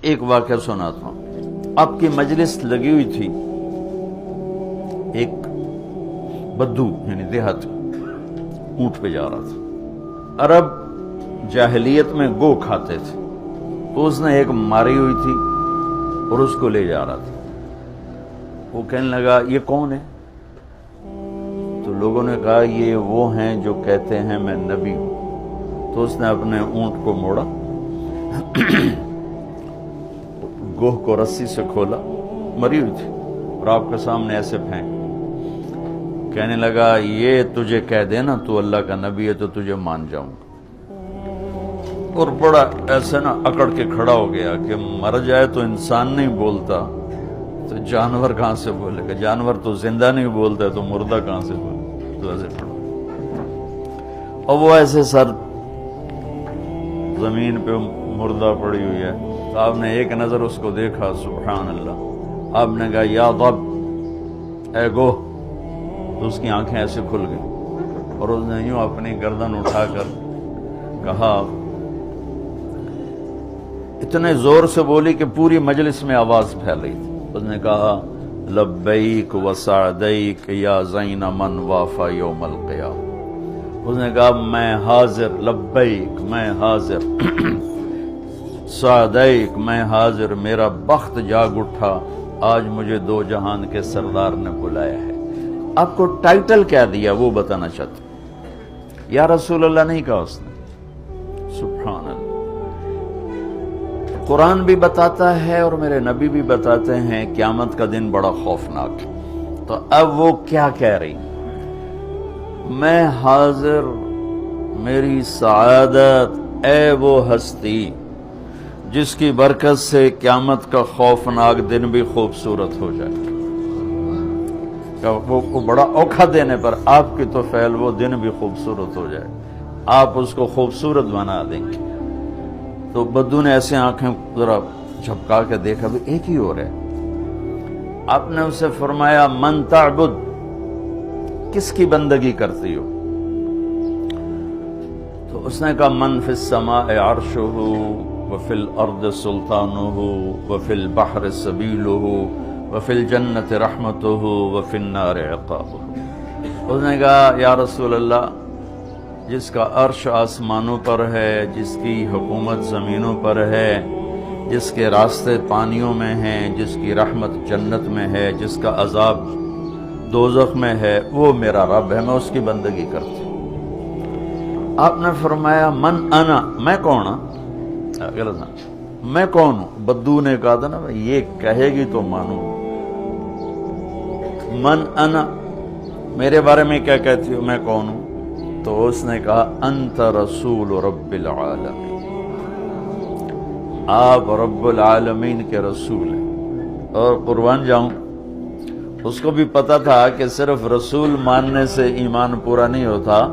ایک واقعہ سناتا ہوں. آپ کی مجلس لگی ہوئی تھی، ایک بدو یعنی دیہات اونٹ پہ جا رہا تھا. عرب جاہلیت میں گو کھاتے تھے، تو اس نے ایک ماری ہوئی تھی اور اس کو لے جا رہا تھا. وہ کہنے لگا یہ کون ہے؟ تو لوگوں نے کہا یہ وہ ہیں جو کہتے ہیں میں نبی ہوں. تو اس نے اپنے اونٹ کو موڑا، گوہ کو رسی سے کھولا، مری ہوئی تھی، اور آپ کے سامنے ایسے پھینک. کہنے لگا یہ تجھے کہہ دینا تو اللہ کا نبی ہے تو تجھے مان جاؤں گا. اور بڑا ایسے نا اکڑ کے کھڑا ہو گیا کہ مر جائے تو انسان نہیں بولتا تو جانور کہاں سے بولے گا، جانور تو زندہ نہیں بولتا تو مردہ کہاں سے بولے. تو ایسے کھڑا اور وہ ایسے سر زمین پہ مردہ پڑی ہوئی ہے. تو آپ نے ایک نظر اس کو دیکھا، سبحان اللہ. آپ نے کہا یا ضب، اے گوہ. تو اس کی آنکھیں ایسے کھل گئی اور اس نے یوں اپنی گردن اٹھا کر کہا، اتنے زور سے بولی کہ پوری مجلس میں آواز پھیل رہی تھی. اس نے کہا لبیک وسعدیک یا زین من وافا یوم القیامہ. اس نے کہا میں حاضر، لبیک میں حاضر، سعدیک میں حاضر، میرا بخت جاگ اٹھا، آج مجھے دو جہان کے سردار نے بلایا ہے. آپ کو ٹائٹل کیا دیا وہ بتانا چاہتا. یا رسول اللہ نہیں کہا اس نے. سبحان اللہ. قرآن بھی بتاتا ہے اور میرے نبی بھی بتاتے ہیں قیامت کا دن بڑا خوفناک ہے. تو اب وہ کیا کہہ رہی، میں حاضر، میری سعادت، اے وہ ہستی جس کی برکت سے قیامت کا خوفناک دن بھی خوبصورت ہو جائے. وہ بڑا اوکھا دینے پر آپ کی تو فعل وہ دن بھی خوبصورت ہو جائے، آپ اس کو خوبصورت بنا دیں گے. تو بدو نے ایسے آنکھیں ذرا جھپکا کے دیکھا بھی ایک ہی ہو رہا ہے. آپ نے اسے فرمایا من تعبد، کس کی بندگی کرتی ہو؟ تو اس نے کہا من فی السماء عرشہ وفی الارض سلطانہ وفی البحر سبیلہ وفی الجنت رحمتہ وفی النار عقابہ. اس نے کہا یا رسول اللہ، جس کا عرش آسمانوں پر ہے، جس کی حکومت زمینوں پر ہے، جس کے راستے پانیوں میں ہیں، جس کی رحمت جنت میں ہے، جس کا عذاب دوزخ میں ہے، وہ میرا رب ہے، میں اس کی بندگی کرتی ہوں. آپ نے فرمایا من انا، میں کون ہوں؟ میں کون ہوں؟ بدو نے کہا تھا نا یہ کہے گی تو مانوں. من انا، میرے بارے میں کیا کہتی ہو، میں کون ہوں؟ تو اس نے کہا انت رسول رب العالمین، آپ رب العالمین کے رسول ہیں. اور قربان جاؤں، اس کو بھی پتا تھا کہ صرف رسول ماننے سے ایمان پورا نہیں ہوتا،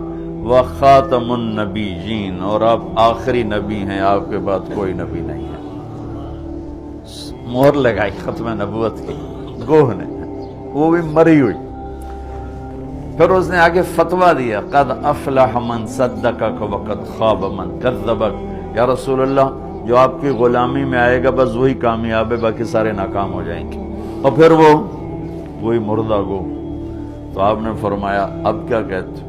وخاتم النبیین، اور آپ آخری نبی ہیں، آپ کے بعد کوئی نبی نہیں ہے. مہر لگائی ختم نبوت کی گوہ نے، وہ بھی مری ہوئی. پھر اس نے آگے فتویٰ دیا قد افلح من صدقک وقد خاب من کذبک. یا رسول اللہ، جو آپ کی غلامی میں آئے گا بس وہی کامیاب ہے، باقی سارے ناکام ہو جائیں گے. اور پھر وہی مردہ گو. تو آپ نے فرمایا اب کیا کہتے؟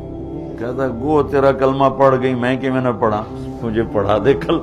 کہتا گو تیرا کلمہ پڑھ گئی، میں کہ میں نے پڑھا، مجھے پڑھا دے کل.